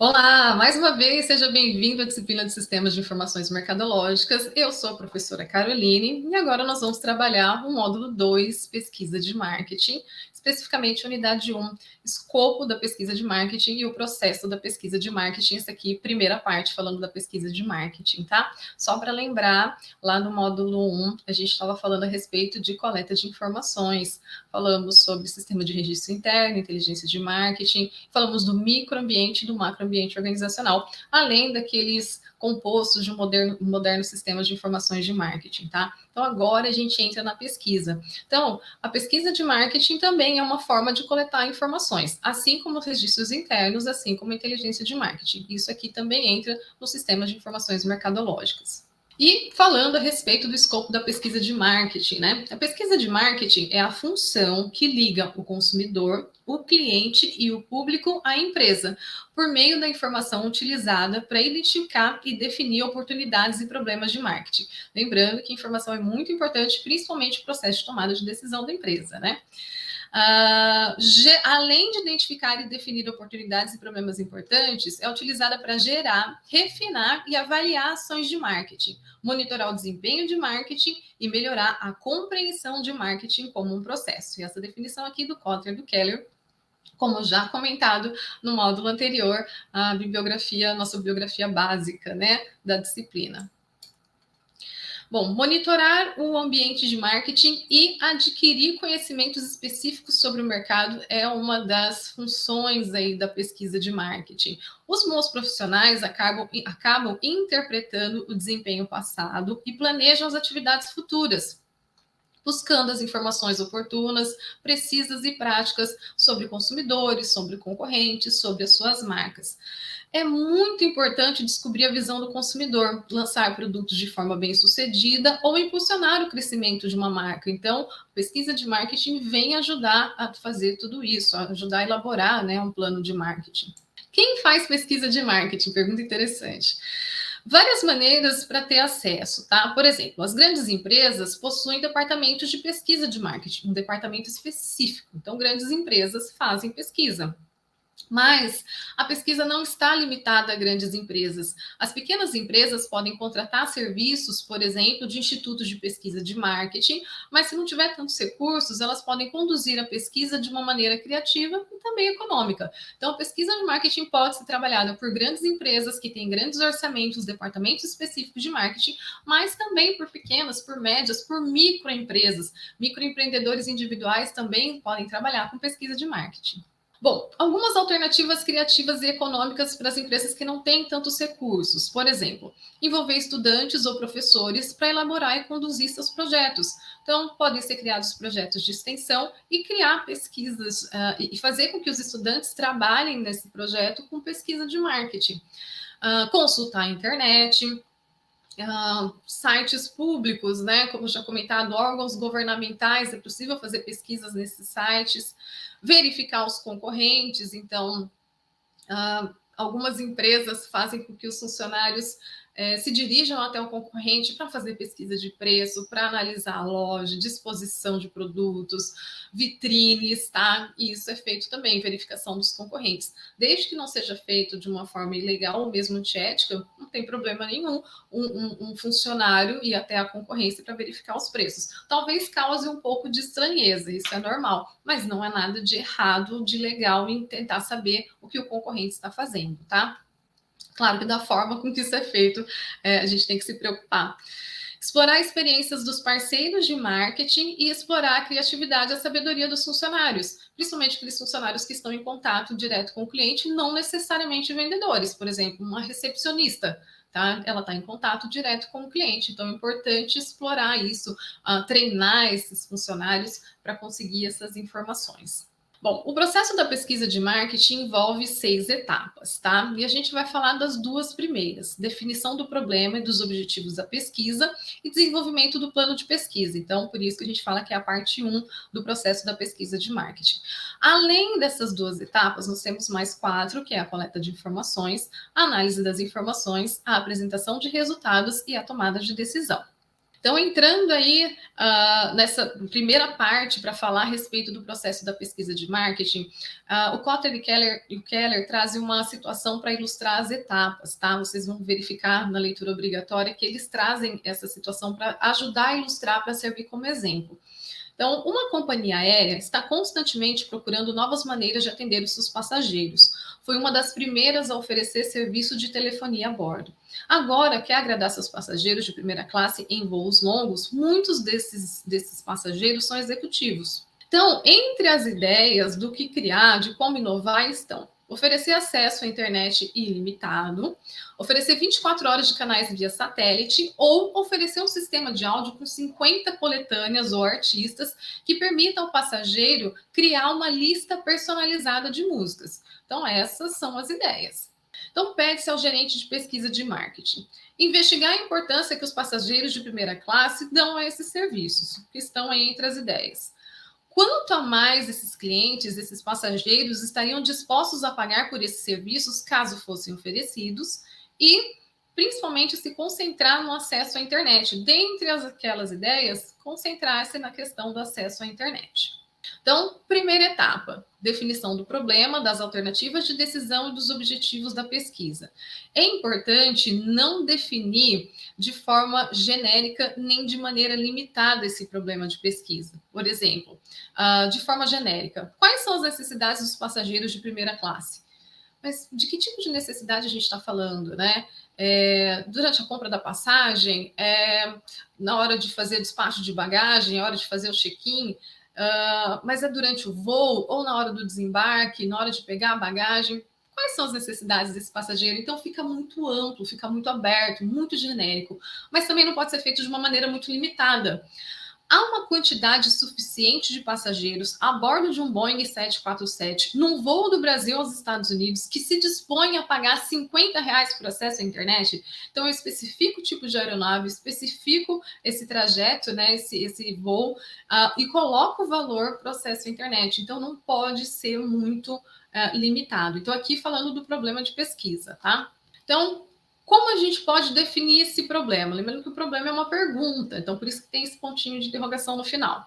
Olá, mais uma vez, seja bem-vindo à disciplina de Sistemas de Informações Mercadológicas. Eu sou a professora Caroline e agora nós vamos trabalhar o módulo 2, Pesquisa de Marketing, especificamente a unidade 1, Escopo da Pesquisa de Marketing e o processo da pesquisa de marketing. Essa aqui, primeira parte, falando da pesquisa de marketing, tá? Só para lembrar, lá no módulo 1, a gente estava falando a respeito de coleta de informações, falamos sobre sistema de registro interno, inteligência de marketing, falamos do microambiente e do macroambiente organizacional, além daqueles compostos de um moderno sistema de informações de marketing, tá? Então, agora a gente entra na pesquisa. Então, a pesquisa de marketing também é uma forma de coletar informações, assim como os registros internos, assim como a inteligência de marketing. Isso aqui também entra no sistema de informações mercadológicas. E falando a respeito do escopo da pesquisa de marketing, né? A pesquisa de marketing é a função que liga o consumidor, o cliente e o público à empresa, por meio da informação utilizada para identificar e definir oportunidades e problemas de marketing. Lembrando que a informação é muito importante, principalmente no processo de tomada de decisão da empresa, né? Além de identificar e definir oportunidades e problemas importantes, é utilizada para gerar, refinar e avaliar ações de marketing, monitorar o desempenho de marketing e melhorar a compreensão de marketing como um processo. E essa definição aqui do Kotler e do Keller, como já comentado no módulo anterior, a bibliografia, nossa bibliografia básica, né, da disciplina. Bom, monitorar o ambiente de marketing e adquirir conhecimentos específicos sobre o mercado é uma das funções aí da pesquisa de marketing. Os bons profissionais acabam interpretando o desempenho passado e planejam as atividades futuras, buscando as informações oportunas, precisas e práticas sobre consumidores, sobre concorrentes, sobre as suas marcas. É muito importante descobrir a visão do consumidor, lançar produtos de forma bem sucedida ou impulsionar o crescimento de uma marca. Então, a pesquisa de marketing vem ajudar a fazer tudo isso, a ajudar a elaborar, né, um plano de marketing. Quem faz pesquisa de marketing? Pergunta interessante. Várias maneiras para ter acesso, tá? Por exemplo, as grandes empresas possuem departamentos de pesquisa de marketing, um departamento específico. Então, grandes empresas fazem pesquisa. Mas a pesquisa não está limitada a grandes empresas. As pequenas empresas podem contratar serviços, por exemplo, de institutos de pesquisa de marketing, mas se não tiver tantos recursos, elas podem conduzir a pesquisa de uma maneira criativa e também econômica. Então, a pesquisa de marketing pode ser trabalhada por grandes empresas que têm grandes orçamentos, departamentos específicos de marketing, mas também por pequenas, por médias, por microempresas. Microempreendedores individuais também podem trabalhar com pesquisa de marketing. Bom, algumas alternativas criativas e econômicas para as empresas que não têm tantos recursos. Por exemplo, envolver estudantes ou professores para elaborar e conduzir seus projetos. Então, podem ser criados projetos de extensão e criar pesquisas e fazer com que os estudantes trabalhem nesse projeto com pesquisa de marketing. Consultar a internet, sites públicos, né? Como já comentado, órgãos governamentais, é possível fazer pesquisas nesses sites, verificar os concorrentes. Então, algumas empresas fazem com que os funcionários se dirijam até o concorrente para fazer pesquisa de preço, para analisar a loja, disposição de produtos, vitrines, tá? E isso é feito também, verificação dos concorrentes. Desde que não seja feito de uma forma ilegal ou mesmo antiética, não tem problema nenhum um funcionário ir até a concorrência para verificar os preços. Talvez cause um pouco de estranheza, isso é normal, mas não é nada de errado, de legal em tentar saber o que o concorrente está fazendo, tá? Claro que da forma com que isso é feito, a gente tem que se preocupar. Explorar experiências dos parceiros de marketing e explorar a criatividade e a sabedoria dos funcionários, principalmente aqueles funcionários que estão em contato direto com o cliente, não necessariamente vendedores. Por exemplo, uma recepcionista, tá? Ela está em contato direto com o cliente, então é importante explorar isso, treinar esses funcionários para conseguir essas informações. Bom, o processo da pesquisa de marketing envolve 6 etapas, tá? E a gente vai falar das 2 primeiras: definição do problema e dos objetivos da pesquisa e desenvolvimento do plano de pesquisa. Então, por isso que a gente fala que é a parte 1 do processo da pesquisa de marketing. Além dessas 2 etapas, nós temos mais 4, que é a coleta de informações, a análise das informações, a apresentação de resultados e a tomada de decisão. Então, entrando aí nessa primeira parte para falar a respeito do processo da pesquisa de marketing, o Kotler e o Keller trazem uma situação para ilustrar as etapas, tá? Vocês vão verificar na leitura obrigatória que eles trazem essa situação para ajudar a ilustrar, para servir como exemplo. Então, uma companhia aérea está constantemente procurando novas maneiras de atender os seus passageiros. Foi uma das primeiras a oferecer serviço de telefonia a bordo. Agora, quer agradar seus passageiros de primeira classe em voos longos? Muitos desses passageiros são executivos. Então, entre as ideias do que criar, de como inovar, estão oferecer acesso à internet ilimitado, oferecer 24 horas de canais via satélite ou oferecer um sistema de áudio com 50 coletâneas ou artistas que permita ao passageiro criar uma lista personalizada de músicas. Então, essas são as ideias. Então, pede-se ao gerente de pesquisa de marketing investigar a importância que os passageiros de primeira classe dão a esses serviços, que estão entre as ideias. Quanto a mais esses clientes, esses passageiros estariam dispostos a pagar por esses serviços caso fossem oferecidos e, principalmente, se concentrar no acesso à internet. Dentre aquelas ideias, concentrar-se na questão do acesso à internet. Então, primeira etapa, definição do problema, das alternativas de decisão e dos objetivos da pesquisa. É importante não definir de forma genérica nem de maneira limitada esse problema de pesquisa. Por exemplo, de forma genérica, quais são as necessidades dos passageiros de primeira classe? Mas de que tipo de necessidade a gente está falando, né? Durante a compra da passagem, na hora de fazer despacho de bagagem, na hora de fazer o check-in, mas é durante o voo ou na hora do desembarque, na hora de pegar a bagagem? Quais são as necessidades desse passageiro? Então fica muito amplo, fica muito aberto, muito genérico, mas também não pode ser feito de uma maneira muito limitada. Há uma quantidade suficiente de passageiros a bordo de um Boeing 747 num voo do Brasil aos Estados Unidos que se dispõe a pagar R$ 50 por acesso à internet? Então, eu especifico o tipo de aeronave, especifico esse trajeto, né, esse voo, e coloco o valor para o acesso à internet. Então, não pode ser muito limitado. Então, aqui falando do problema de pesquisa, tá? Então, como a gente pode definir esse problema? Lembrando que o problema é uma pergunta, então por isso que tem esse pontinho de interrogação no final.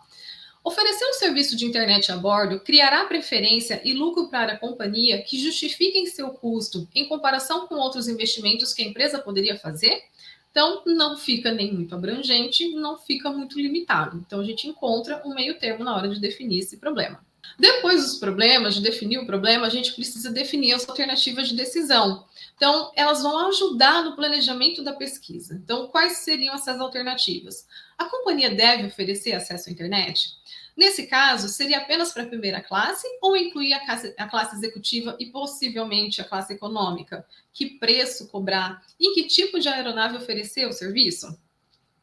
Oferecer um serviço de internet a bordo criará preferência e lucro para a companhia que justifiquem seu custo em comparação com outros investimentos que a empresa poderia fazer? Então, não fica nem muito abrangente, não fica muito limitado. Então, a gente encontra um meio termo na hora de definir esse problema. Depois dos problemas, de definir o problema, a gente precisa definir as alternativas de decisão. Então, elas vão ajudar no planejamento da pesquisa. Então, quais seriam essas alternativas? A companhia deve oferecer acesso à internet? Nesse caso, seria apenas para a primeira classe ou incluir a classe executiva e possivelmente a classe econômica? Que preço cobrar? E que tipo de aeronave oferecer o serviço?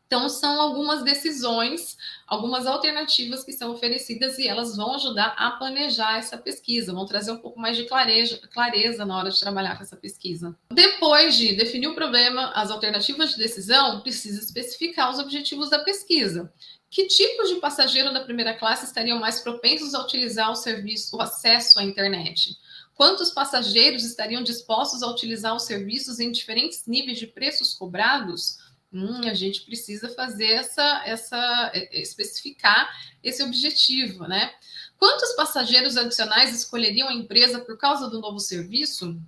Então, são algumas decisões, algumas alternativas que são oferecidas e elas vão ajudar a planejar essa pesquisa, vão trazer um pouco mais de clareza na hora de trabalhar com essa pesquisa. Depois de definir o problema, as alternativas de decisão, precisa especificar os objetivos da pesquisa. Que tipos de passageiro da primeira classe estariam mais propensos a utilizar o serviço, o acesso à internet? Quantos passageiros estariam dispostos a utilizar os serviços em diferentes níveis de preços cobrados? A gente precisa fazer especificar esse objetivo, né? Quantos passageiros adicionais escolheriam a empresa por causa do novo serviço?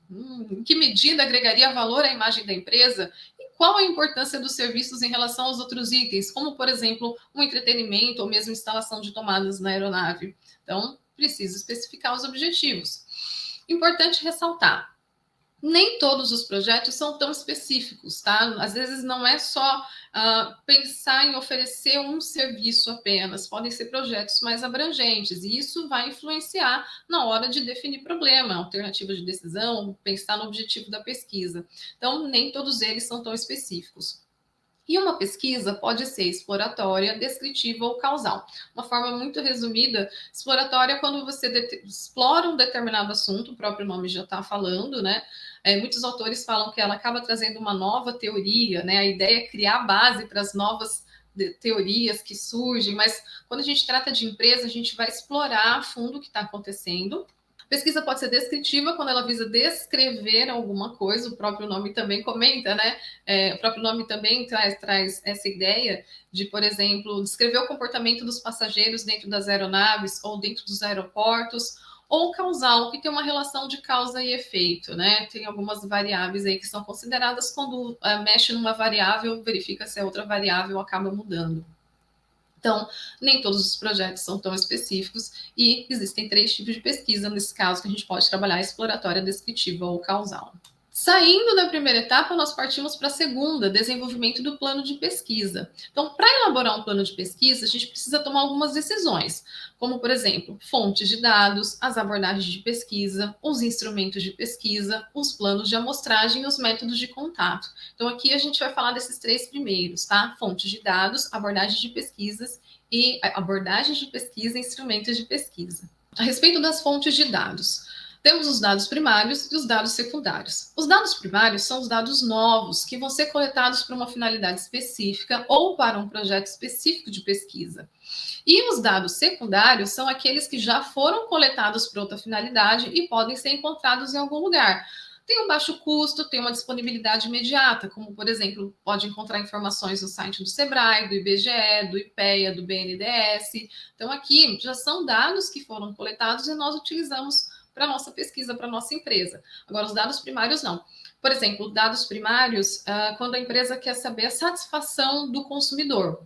Em que medida agregaria valor à imagem da empresa? E qual a importância dos serviços em relação aos outros itens, como, por exemplo, um entretenimento ou mesmo instalação de tomadas na aeronave? Então, precisa especificar os objetivos. Importante ressaltar, nem todos os projetos são tão específicos, tá? Às vezes não é só pensar em oferecer um serviço apenas, podem ser projetos mais abrangentes, e isso vai influenciar na hora de definir problema, alternativa de decisão, pensar no objetivo da pesquisa. Então, nem todos eles são tão específicos. E uma pesquisa pode ser exploratória, descritiva ou causal. Uma forma muito resumida, exploratória é quando você explora um determinado assunto, o próprio nome já está falando, né? Muitos autores falam que ela acaba trazendo uma nova teoria, né? A ideia é criar base para as novas teorias que surgem, mas quando a gente trata de empresa, a gente vai explorar a fundo o que está acontecendo Pesquisa pode ser descritiva quando ela visa descrever alguma coisa, o próprio nome também comenta, né? O próprio nome também traz essa ideia de, por exemplo, descrever o comportamento dos passageiros dentro das aeronaves ou dentro dos aeroportos, ou causal, que tem uma relação de causa e efeito, né? Tem algumas variáveis aí que são consideradas quando mexe numa variável, verifica se a outra variável acaba mudando. Então, nem todos os projetos são tão específicos e existem 3 tipos de pesquisa nesse caso que a gente pode trabalhar: exploratória, descritiva ou causal. Saindo da primeira etapa, nós partimos para a segunda, desenvolvimento do plano de pesquisa. Então, para elaborar um plano de pesquisa, a gente precisa tomar algumas decisões, como, por exemplo, fontes de dados, as abordagens de pesquisa, os instrumentos de pesquisa, os planos de amostragem e os métodos de contato. Então, aqui a gente vai falar desses 3 primeiros, tá? Fontes de dados, abordagens de pesquisas e abordagens de pesquisa e instrumentos de pesquisa. A respeito das fontes de dados, temos os dados primários e os dados secundários. Os dados primários são os dados novos que vão ser coletados para uma finalidade específica ou para um projeto específico de pesquisa. E os dados secundários são aqueles que já foram coletados para outra finalidade e podem ser encontrados em algum lugar. Tem um baixo custo, tem uma disponibilidade imediata, como, por exemplo, pode encontrar informações no site do Sebrae, do IBGE, do IPEA, do BNDES. Então, aqui já são dados que foram coletados e nós utilizamos para a nossa pesquisa, para a nossa empresa. Agora, os dados primários, não. Por exemplo, dados primários, quando a empresa quer saber a satisfação do consumidor.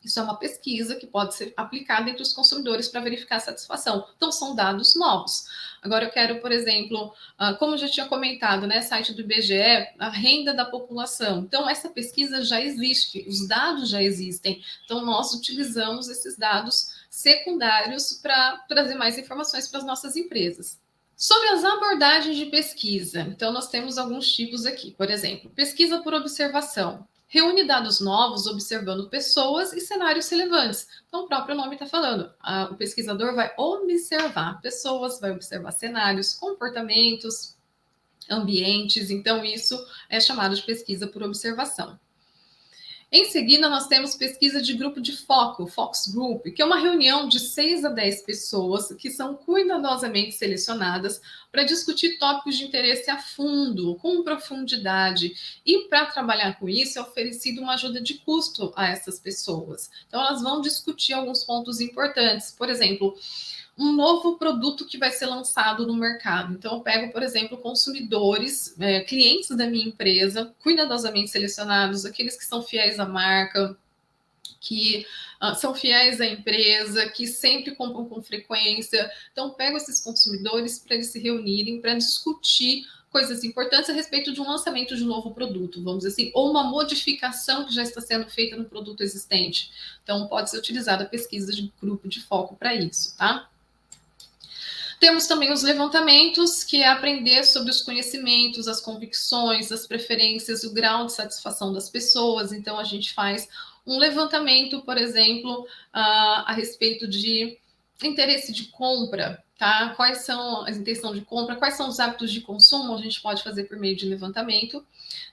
Isso é uma pesquisa que pode ser aplicada entre os consumidores para verificar a satisfação. Então, são dados novos. Agora, eu quero, por exemplo, como eu já tinha comentado, né, site do IBGE, a renda da população. Então, essa pesquisa já existe, os dados já existem. Então, nós utilizamos esses dados secundários para trazer mais informações para as nossas empresas. Sobre as abordagens de pesquisa, então nós temos alguns tipos aqui. Por exemplo, pesquisa por observação. Reúne dados novos observando pessoas e cenários relevantes. Então, o próprio nome está falando. O pesquisador vai observar pessoas, vai observar cenários, comportamentos, ambientes. Então, isso é chamado de pesquisa por observação. Em seguida, nós temos pesquisa de grupo de foco, Focus Group, que é uma reunião de 6 a 10 pessoas que são cuidadosamente selecionadas para discutir tópicos de interesse a fundo, com profundidade. E para trabalhar com isso, é oferecido uma ajuda de custo a essas pessoas. Então, elas vão discutir alguns pontos importantes. Por exemplo, um novo produto que vai ser lançado no mercado. Então, eu pego, por exemplo, consumidores, clientes da minha empresa, cuidadosamente selecionados, aqueles que são fiéis à marca, que são fiéis à empresa, que sempre compram com frequência. Então, pego esses consumidores para eles se reunirem, para discutir coisas importantes a respeito de um lançamento de um novo produto, vamos dizer assim, ou uma modificação que já está sendo feita no produto existente. Então, pode ser utilizada a pesquisa de grupo de foco para isso, tá? Temos também os levantamentos, que é aprender sobre os conhecimentos, as convicções, as preferências, o grau de satisfação das pessoas. Então, a gente faz um levantamento, por exemplo, a respeito de interesse de compra, tá? Quais são as intenções de compra, quais são os hábitos de consumo, a gente pode fazer por meio de levantamento.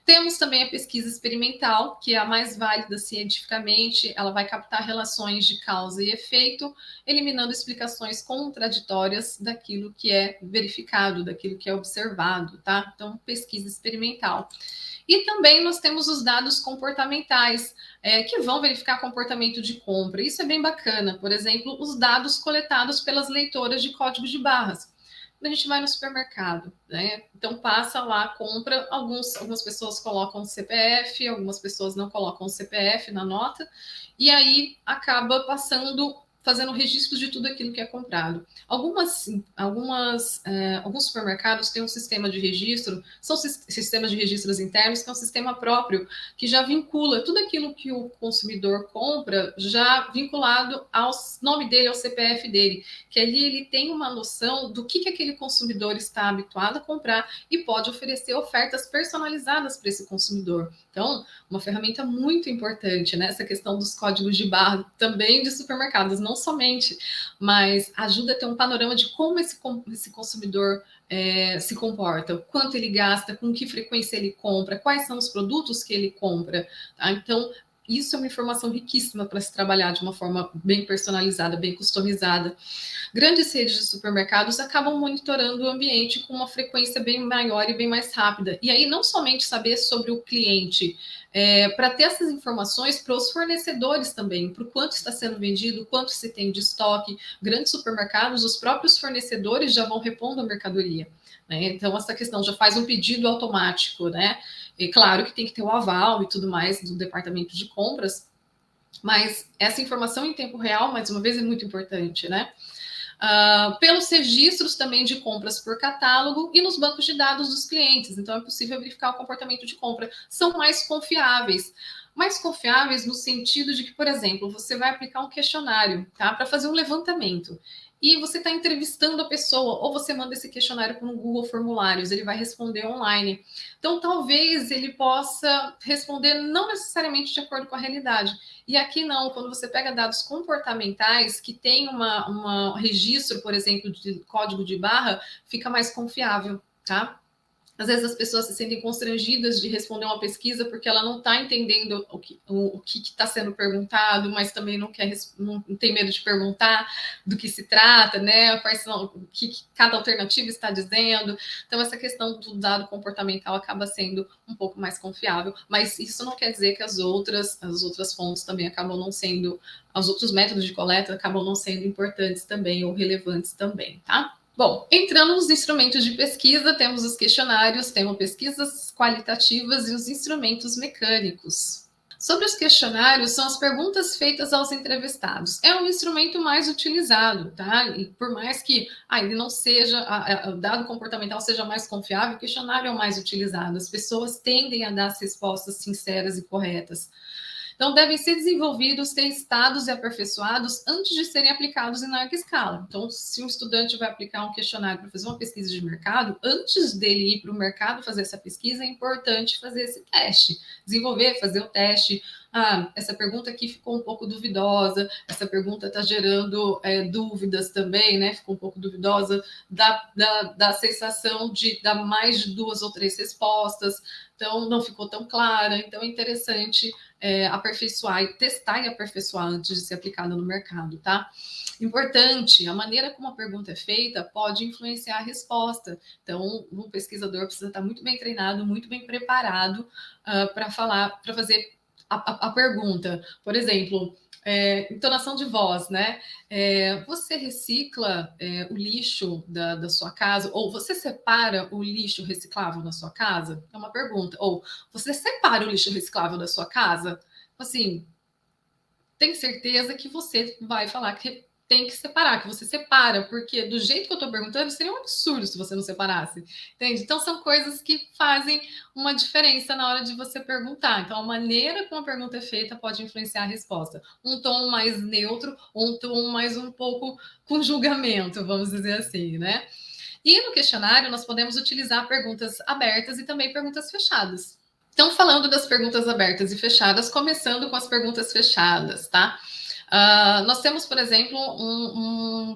Temos também a pesquisa experimental, que é a mais válida cientificamente, ela vai captar relações de causa e efeito, eliminando explicações contraditórias daquilo que é verificado, daquilo que é observado, tá? Então, pesquisa experimental. E também nós temos os dados comportamentais, que vão verificar comportamento de compra. Isso é bem bacana. Por exemplo, os dados coletados pelas leitoras de código de barras. Quando a gente vai no supermercado, né? Então passa lá, compra, algumas pessoas colocam o CPF, algumas pessoas não colocam o CPF na nota, e aí acaba fazendo registro de tudo aquilo que é comprado. Alguns supermercados têm um sistema de registro, são sistemas de registros internos, que é um sistema próprio, que já vincula tudo aquilo que o consumidor compra, já vinculado ao nome dele, ao CPF dele, que ali ele tem uma noção do que aquele consumidor está habituado a comprar e pode oferecer ofertas personalizadas para esse consumidor. Então, uma ferramenta muito importante, né? Essa questão dos códigos de barra, também de supermercados, não somente, mas ajuda a ter um panorama de como esse consumidor se comporta, quanto ele gasta, com que frequência ele compra, quais são os produtos que ele compra. Tá? Então, isso é uma informação riquíssima para se trabalhar de uma forma bem personalizada, bem customizada. Grandes redes de supermercados acabam monitorando o ambiente com uma frequência bem maior e bem mais rápida. E aí, não somente saber sobre o cliente, para ter essas informações para os fornecedores também, para o quanto está sendo vendido, quanto se tem de estoque. Grandes supermercados, os próprios fornecedores já vão repondo a mercadoria. Né? Então, essa questão já faz um pedido automático, né? E claro que tem que ter o aval e tudo mais do departamento de compras, mas essa informação em tempo real, mais uma vez, é muito importante, né? Pelos registros também de compras por catálogo e nos bancos de dados dos clientes. Então, é possível verificar o comportamento de compra. São mais confiáveis. Mais confiáveis no sentido de que, por exemplo, você vai aplicar um questionário, tá? Para fazer um levantamento. E você está entrevistando a pessoa, ou você manda esse questionário para um Google Formulários, ele vai responder online. Então, talvez ele possa responder não necessariamente de acordo com a realidade. E aqui não, quando você pega dados comportamentais que tem um registro, por exemplo, de código de barra, fica mais confiável, tá? Às vezes as pessoas se sentem constrangidas de responder uma pesquisa porque ela não está entendendo o que está sendo perguntado, mas também não tem medo de perguntar do que se trata, né? Quais são, o que cada alternativa está dizendo. Então, essa questão do dado comportamental acaba sendo um pouco mais confiável, mas isso não quer dizer que as outras fontes também acabam não sendo, os outros métodos de coleta acabam não sendo importantes também ou relevantes também, tá? Bom, entrando nos instrumentos de pesquisa, temos os questionários, temos pesquisas qualitativas e os instrumentos mecânicos. Sobre os questionários, são as perguntas feitas aos entrevistados. É um instrumento mais utilizado, tá? E por mais que ele não seja, o dado comportamental seja mais confiável, o questionário é o mais utilizado. As pessoas tendem a dar as respostas sinceras e corretas. Então, devem ser desenvolvidos, testados e aperfeiçoados antes de serem aplicados em larga escala. Então, se um estudante vai aplicar um questionário para fazer uma pesquisa de mercado, antes dele ir para o mercado fazer essa pesquisa, é importante fazer esse teste, desenvolver, fazer o teste. Essa pergunta aqui ficou um pouco duvidosa, essa pergunta está gerando dúvidas também, né? Ficou um pouco duvidosa, dá sensação de dar mais de 2 ou 3 respostas, então não ficou tão clara. Então é interessante aperfeiçoar e testar e aperfeiçoar antes de ser aplicada no mercado, tá? Importante, a maneira como a pergunta é feita pode influenciar a resposta. Então, um pesquisador precisa estar muito bem treinado, muito bem preparado para fazer a pergunta. Por exemplo, entonação de voz, né? Você recicla o lixo da sua casa? Ou você separa o lixo reciclável na sua casa? É uma pergunta. Ou você separa o lixo reciclável da sua casa? Assim, tem certeza que você vai falar que tem que separar, que você separa, porque do jeito que eu estou perguntando, seria um absurdo se você não separasse, entende? Então, são coisas que fazem uma diferença na hora de você perguntar. Então, a maneira como a pergunta é feita pode influenciar a resposta. Um tom mais neutro, ou um tom mais um pouco com julgamento, vamos dizer assim, né? E no questionário, nós podemos utilizar perguntas abertas e também perguntas fechadas. Então, falando das perguntas abertas e fechadas, começando com as perguntas fechadas, tá? Nós temos, por exemplo,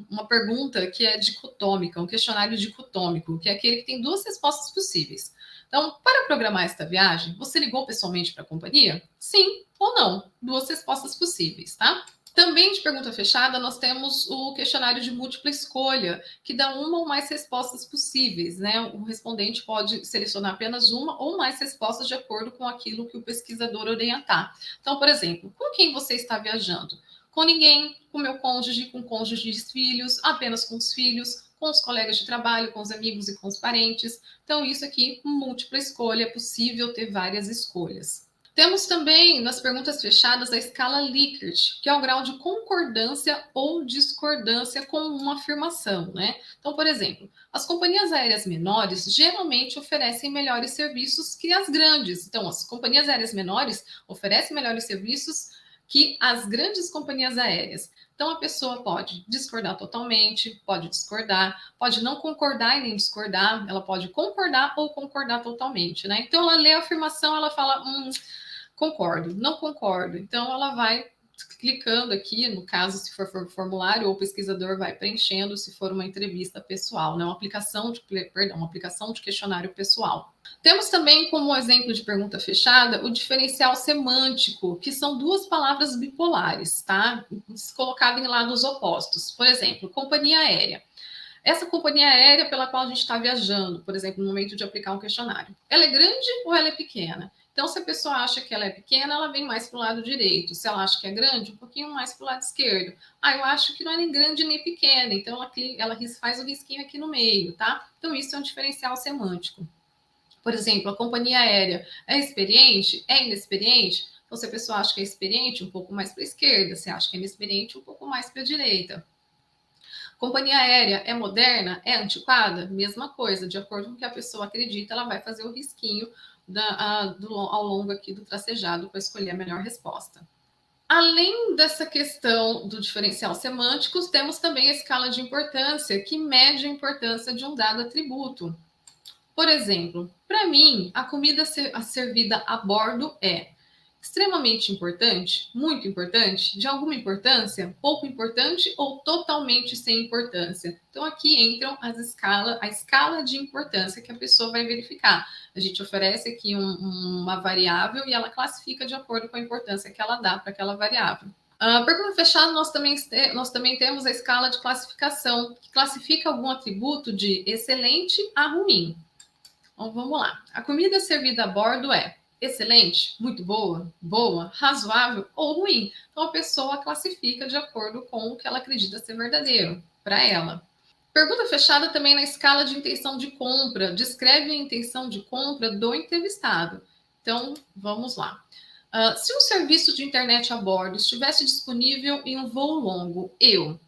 uma pergunta que é dicotômica, um questionário dicotômico, que é aquele que tem 2 respostas possíveis. Então, para programar esta viagem, você ligou pessoalmente para a companhia? Sim ou não? 2 respostas possíveis, tá? Também de pergunta fechada, nós temos o questionário de múltipla escolha, que dá uma ou mais respostas possíveis, né? O respondente pode selecionar apenas uma ou mais respostas de acordo com aquilo que o pesquisador orientar. Então, por exemplo, com quem você está viajando? Com ninguém, com meu cônjuge, com cônjuges, filhos, apenas com os filhos, com os colegas de trabalho, com os amigos e com os parentes. Então, isso aqui, múltipla escolha, é possível ter várias escolhas. Temos também, nas perguntas fechadas, a escala Likert, que é o grau de concordância ou discordância com uma afirmação, né? Então, por exemplo, as companhias aéreas menores geralmente oferecem melhores serviços que as grandes. Então, as companhias aéreas menores oferecem melhores serviços que as grandes companhias aéreas. Então, a pessoa pode discordar totalmente, pode discordar, pode não concordar e nem discordar, ela pode concordar ou concordar totalmente, né? Então, ela lê a afirmação, ela fala, concordo, não concordo. Então, ela vai clicando aqui, no caso, se for formulário, ou o pesquisador vai preenchendo, se for uma entrevista pessoal, né? Uma aplicação de questionário pessoal. Temos também como exemplo de pergunta fechada o diferencial semântico, que são duas palavras bipolares, tá? Colocado em lados opostos. Por exemplo, companhia aérea. Essa companhia aérea pela qual a gente está viajando, por exemplo, no momento de aplicar um questionário, ela é grande ou ela é pequena? Então, se a pessoa acha que ela é pequena, ela vem mais para o lado direito. Se ela acha que é grande, um pouquinho mais para o lado esquerdo. Ah, eu acho que não é nem grande nem pequena, então ela faz o risquinho aqui no meio, tá? Então, isso é um diferencial semântico. Por exemplo, a companhia aérea é experiente? É inexperiente? Então, se a pessoa acha que é experiente, um pouco mais para a esquerda. Se acha que é inexperiente, um pouco mais para a direita. Companhia aérea é moderna? É antiquada? Mesma coisa, de acordo com o que a pessoa acredita, ela vai fazer o risquinho ao longo aqui do tracejado para escolher a melhor resposta. Além dessa questão do diferencial semântico, temos também a escala de importância, que mede a importância de um dado atributo. Por exemplo, para mim, a comida servida a bordo é extremamente importante, muito importante, de alguma importância, pouco importante ou totalmente sem importância. Então, aqui entram a escala de importância que a pessoa vai verificar. A gente oferece aqui uma variável e ela classifica de acordo com a importância que ela dá para aquela variável. Pergunta fechada, nós também temos a escala de classificação, que classifica algum atributo de excelente a ruim. Então, vamos lá. A comida servida a bordo é excelente, muito boa, boa, razoável ou ruim. Então, a pessoa classifica de acordo com o que ela acredita ser verdadeiro para ela. Pergunta fechada também na escala de intenção de compra. Descreve a intenção de compra do entrevistado. Então, vamos lá. Se um serviço de internet a bordo estivesse disponível em um voo longo,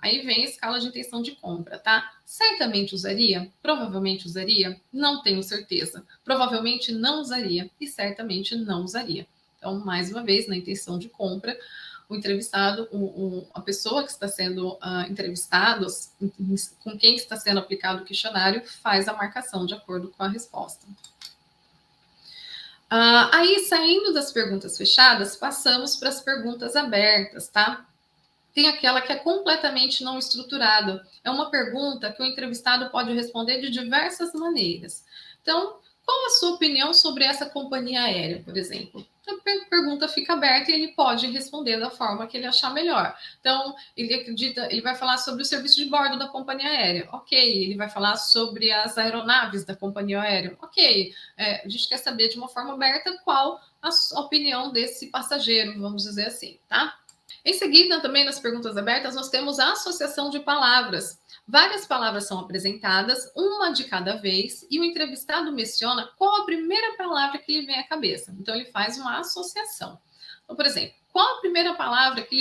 aí vem a escala de intenção de compra, tá? Certamente usaria? Provavelmente usaria? Não tenho certeza. Provavelmente não usaria e certamente não usaria. Então, mais uma vez, na intenção de compra, o entrevistado, a pessoa que está sendo entrevistada, com quem está sendo aplicado o questionário, faz a marcação de acordo com a resposta. Aí, saindo das perguntas fechadas, passamos para as perguntas abertas, tá? Tem aquela que é completamente não estruturada. É uma pergunta que o entrevistado pode responder de diversas maneiras. Então, qual a sua opinião sobre essa companhia aérea, por exemplo? A pergunta fica aberta e ele pode responder da forma que ele achar melhor. Então, ele vai falar sobre o serviço de bordo da companhia aérea. Ok. Ele vai falar sobre as aeronaves da companhia aérea. Ok. A gente quer saber de uma forma aberta qual a opinião desse passageiro, vamos dizer assim, tá? Em seguida, também nas perguntas abertas, nós temos a associação de palavras. Várias palavras são apresentadas, uma de cada vez, e o entrevistado menciona qual a primeira palavra que lhe vem à cabeça. Então, ele faz uma associação. Então, por exemplo, qual a primeira palavra que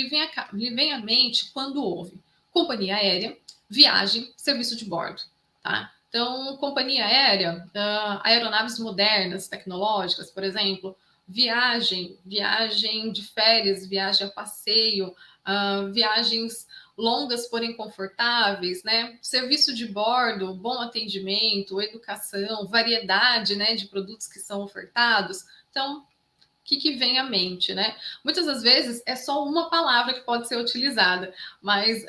lhe vem à mente quando ouve? Companhia aérea, viagem, serviço de bordo, tá? Então, companhia aérea, aeronaves modernas, tecnológicas, por exemplo, viagem de férias, viagem a passeio, viagens longas, porém confortáveis, né? Serviço de bordo, bom atendimento, educação, variedade, né, de produtos que são ofertados. Então, o que vem à mente, né? Muitas das vezes é só uma palavra que pode ser utilizada, mas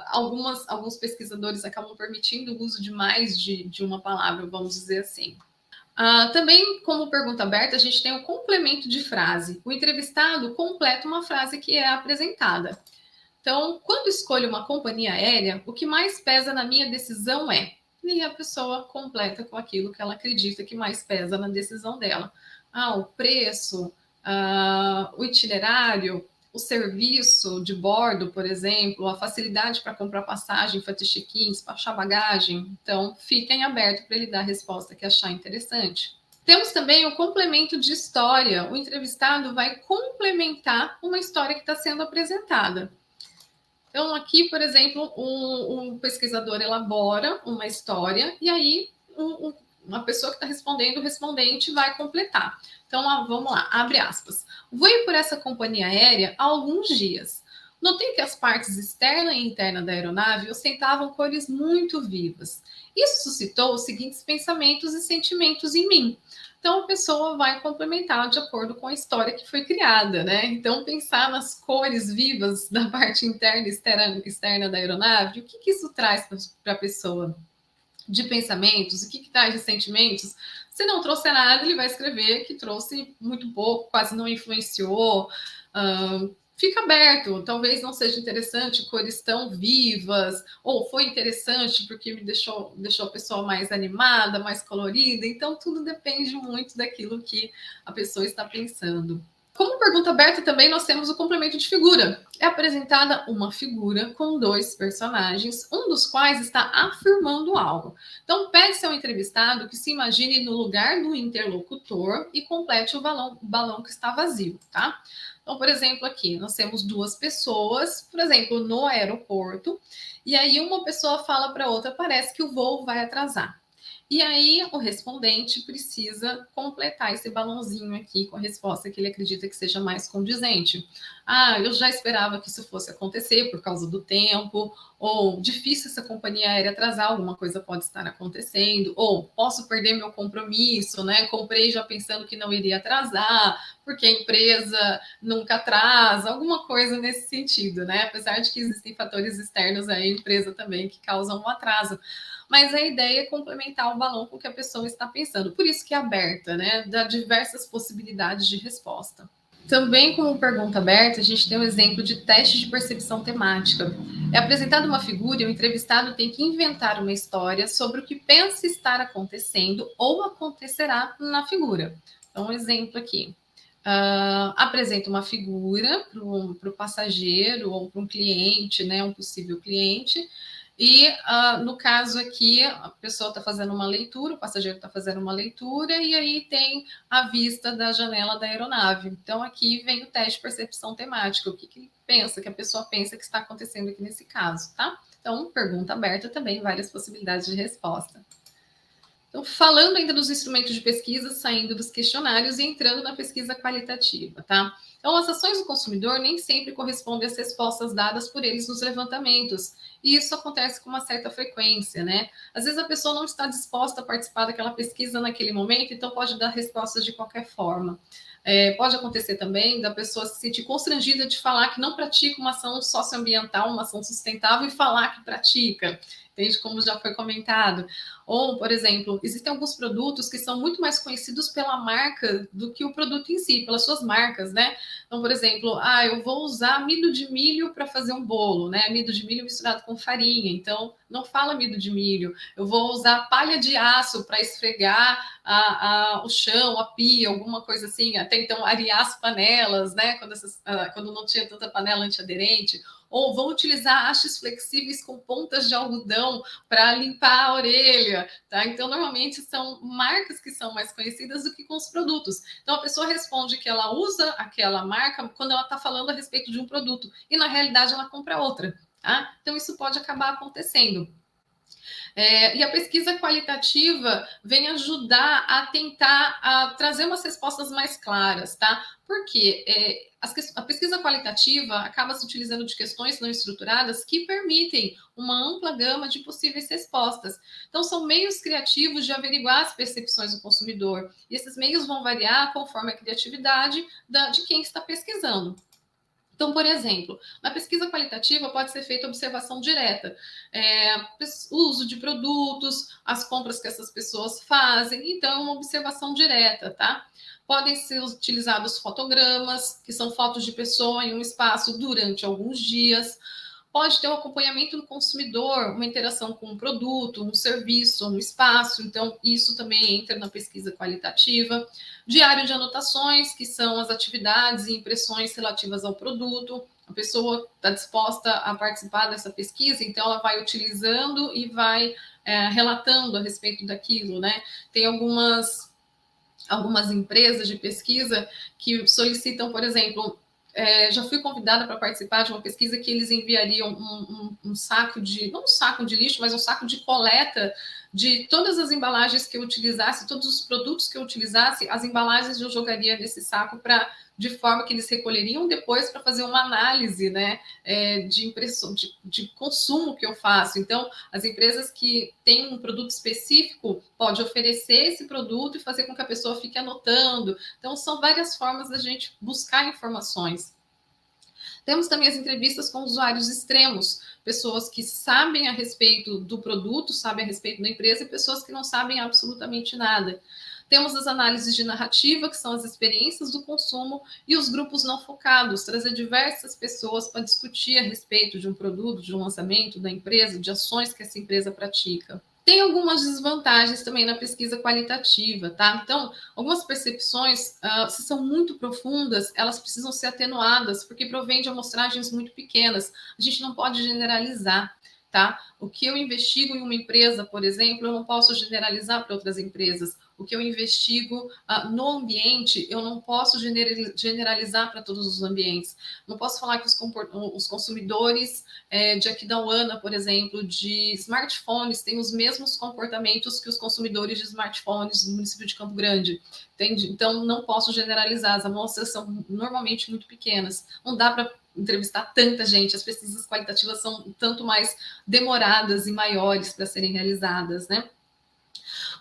alguns pesquisadores acabam permitindo o uso de mais de uma palavra, vamos dizer assim. Também, como pergunta aberta, a gente tem o complemento de frase. O entrevistado completa uma frase que é apresentada. Então, quando escolho uma companhia aérea, o que mais pesa na minha decisão é... E a pessoa completa com aquilo que ela acredita que mais pesa na decisão dela. O preço, o itinerário, o serviço de bordo, por exemplo, a facilidade para comprar passagem, fazer check-in, despachar bagagem. Então, fiquem abertos para ele dar a resposta que achar interessante. Temos também o complemento de história. O entrevistado vai complementar uma história que está sendo apresentada. Então, aqui, por exemplo, um pesquisador elabora uma história e aí uma pessoa que está respondendo, o respondente vai completar. Então, vamos lá, abre aspas. Voei por essa companhia aérea há alguns dias. Notei que as partes externa e interna da aeronave ostentavam cores muito vivas. Isso suscitou os seguintes pensamentos e sentimentos em mim. Então, a pessoa vai complementar de acordo com a história que foi criada, né? Então, pensar nas cores vivas da parte interna e externa da aeronave, o que, que isso traz para a pessoa? De pensamentos, o que, que traz de sentimentos? Se não trouxe nada, ele vai escrever que trouxe muito pouco, quase não influenciou. Fica aberto, talvez não seja interessante cores tão vivas, ou foi interessante porque me deixou a pessoa mais animada, mais colorida. Então, tudo depende muito daquilo que a pessoa está pensando. Como pergunta aberta também, nós temos o complemento de figura. É apresentada uma figura com dois personagens, um dos quais está afirmando algo. Então, pede-se ao entrevistado que se imagine no lugar do interlocutor e complete o balão que está vazio, tá? Então, por exemplo, aqui nós temos duas pessoas, por exemplo, no aeroporto, e aí uma pessoa fala para outra, parece que o voo vai atrasar. E aí o respondente precisa completar esse balãozinho aqui com a resposta que ele acredita que seja mais condizente. Ah, eu já esperava que isso fosse acontecer por causa do tempo, ou difícil essa companhia aérea atrasar, alguma coisa pode estar acontecendo, ou posso perder meu compromisso, né? Comprei já pensando que não iria atrasar, porque a empresa nunca atrasa, alguma coisa nesse sentido, né? Apesar de que existem fatores externos à empresa também que causam um atraso. Mas a ideia é complementar o balão com o que a pessoa está pensando. Por isso que é aberta, né? Dá diversas possibilidades de resposta. Também, como pergunta aberta, a gente tem um exemplo de teste de percepção temática. É apresentada uma figura e o entrevistado tem que inventar uma história sobre o que pensa estar acontecendo ou acontecerá na figura. Então, um exemplo aqui. Apresenta uma figura para o passageiro ou para um cliente, né, um possível cliente, e no caso aqui, a pessoa está fazendo uma leitura, o passageiro está fazendo uma leitura, e aí tem a vista da janela da aeronave. Então, aqui vem o teste de percepção temática, o que, que pensa, que a pessoa pensa que está acontecendo aqui nesse caso, tá? Então, pergunta aberta também, várias possibilidades de resposta. Então, falando ainda dos instrumentos de pesquisa, saindo dos questionários e entrando na pesquisa qualitativa, tá? Então, as ações do consumidor nem sempre correspondem às respostas dadas por eles nos levantamentos, e isso acontece com uma certa frequência, né? Às vezes a pessoa não está disposta a participar daquela pesquisa naquele momento, então pode dar respostas de qualquer forma. Pode acontecer também da pessoa se sentir constrangida de falar que não pratica uma ação socioambiental, uma ação sustentável e falar que pratica, entende? Como já foi comentado. Ou, por exemplo, existem alguns produtos que são muito mais conhecidos pela marca do que o produto em si, pelas suas marcas, né? Então, por exemplo, eu vou usar amido de milho para fazer um bolo, né? Amido de milho misturado com farinha, então não fala amido de milho. Eu vou usar palha de aço para esfregar o chão, a pia, alguma coisa assim. Até então, arear as panelas, né? Quando não tinha tanta panela antiaderente. Ou vou utilizar hastes flexíveis com pontas de algodão para limpar a orelha, tá? Então, normalmente são marcas que são mais conhecidas do que com os produtos. Então, a pessoa responde que ela usa aquela marca quando ela está falando a respeito de um produto, e na realidade ela compra outra, tá? Então, isso pode acabar acontecendo. E a pesquisa qualitativa vem ajudar a tentar trazer umas respostas mais claras, tá? Porque a pesquisa qualitativa acaba se utilizando de questões não estruturadas que permitem uma ampla gama de possíveis respostas. Então, são meios criativos de averiguar as percepções do consumidor. E esses meios vão variar conforme a criatividade de quem está pesquisando. Então, por exemplo, na pesquisa qualitativa pode ser feita observação direta, o uso de produtos, as compras que essas pessoas fazem, então é uma observação direta, tá? Podem ser utilizados fotogramas, que são fotos de pessoa em um espaço durante alguns dias. Pode ter um acompanhamento do consumidor, uma interação com um produto, um serviço, um espaço, então isso também entra na pesquisa qualitativa. Diário de anotações, que são as atividades e impressões relativas ao produto. A pessoa está disposta a participar dessa pesquisa, então ela vai utilizando e vai relatando a respeito daquilo, né? Tem algumas empresas de pesquisa que solicitam, por exemplo, já fui convidada para participar de uma pesquisa que eles enviariam um saco de, não um saco de lixo, mas um saco de coleta de todas as embalagens que eu utilizasse, todos os produtos que eu utilizasse, as embalagens eu jogaria nesse saco para de forma que eles recolheriam depois para fazer uma análise, né, de impressão, de consumo que eu faço. Então, as empresas que têm um produto específico pode oferecer esse produto e fazer com que a pessoa fique anotando. Então, são várias formas da gente buscar informações. Temos também as entrevistas com usuários extremos, pessoas que sabem a respeito do produto, sabem a respeito da empresa, e pessoas que não sabem absolutamente nada. Temos as análises de narrativa, que são as experiências do consumo, e os grupos não focados, trazer diversas pessoas para discutir a respeito de um produto, de um lançamento da empresa, de ações que essa empresa pratica. Tem algumas desvantagens também na pesquisa qualitativa, tá? Então, algumas percepções, se são muito profundas, elas precisam ser atenuadas, porque provém de amostragens muito pequenas. A gente não pode generalizar, tá? O que eu investigo em uma empresa, por exemplo, eu não posso generalizar para outras empresas. O que eu investigo no ambiente, eu não posso generalizar para todos os ambientes. Não posso falar que os consumidores de Aquidauana, por exemplo, de smartphones, têm os mesmos comportamentos que os consumidores de smartphones do município de Campo Grande. Entende? Então, não posso generalizar. As amostras são normalmente muito pequenas. Não dá para entrevistar tanta gente. As pesquisas qualitativas são tanto mais demoradas e maiores para serem realizadas, né?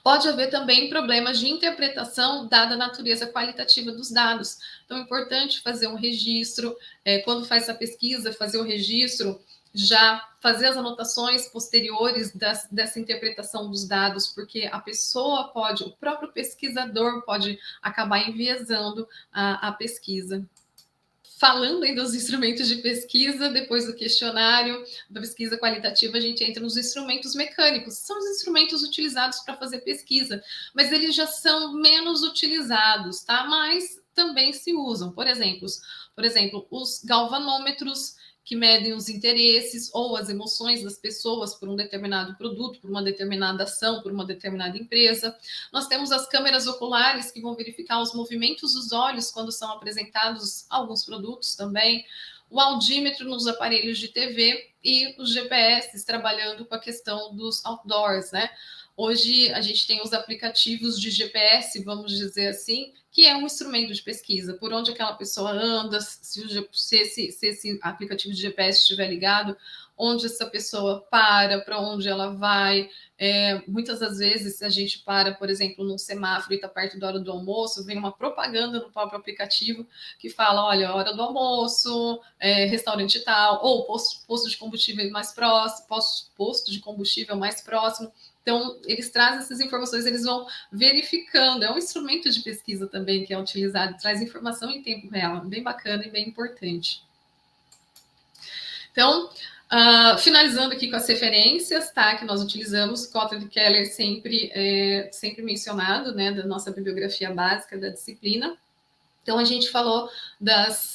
Pode haver também problemas de interpretação, dada a natureza qualitativa dos dados. Então, é importante fazer um registro, quando faz a pesquisa, fazer o registro, já fazer as anotações posteriores dessa interpretação dos dados, porque a pessoa pode, o próprio pesquisador pode acabar enviesando a pesquisa. Falando aí dos instrumentos de pesquisa, depois do questionário da pesquisa qualitativa, a gente entra nos instrumentos mecânicos. São os instrumentos utilizados para fazer pesquisa, mas eles já são menos utilizados, tá? Mas também se usam. Por exemplo, os galvanômetros, que medem os interesses ou as emoções das pessoas por um determinado produto, por uma determinada ação, por uma determinada empresa. Nós temos as câmeras oculares, que vão verificar os movimentos dos olhos quando são apresentados alguns produtos também. O audímetro nos aparelhos de TV e os GPS trabalhando com a questão dos outdoors, né? Hoje a gente tem os aplicativos de GPS, vamos dizer assim, que é um instrumento de pesquisa, por onde aquela pessoa anda, se esse aplicativo de GPS estiver ligado, onde essa pessoa para onde ela vai. Muitas das vezes, se a gente para, por exemplo, num semáforo e está perto da hora do almoço, vem uma propaganda no próprio aplicativo que fala, olha, hora do almoço, restaurante tal, ou posto de combustível mais próximo, posto de combustível mais próximo. Então, eles trazem essas informações, eles vão verificando. É um instrumento de pesquisa também que é utilizado, traz informação em tempo real, bem bacana e bem importante. Então, finalizando aqui com as referências, tá, que nós utilizamos, Kotler e Keller sempre mencionado, né, da nossa bibliografia básica da disciplina. Então, a gente falou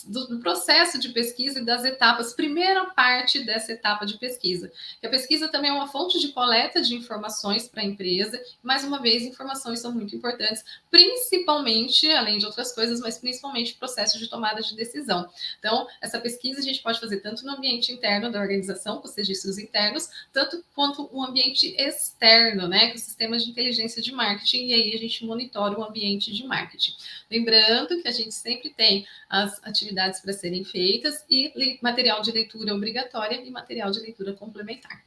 do processo de pesquisa e das etapas, primeira parte dessa etapa de pesquisa. Que a pesquisa também é uma fonte de coleta de informações para a empresa. Mais uma vez, informações são muito importantes, principalmente, além de outras coisas, mas principalmente o processo de tomada de decisão. Então, essa pesquisa a gente pode fazer tanto no ambiente interno da organização, com os registros internos, tanto quanto o ambiente externo, né, com sistemas de inteligência de marketing, e aí a gente monitora o ambiente de marketing. Lembrando que a gente sempre tem as atividades para serem feitas e material de leitura obrigatória e material de leitura complementar.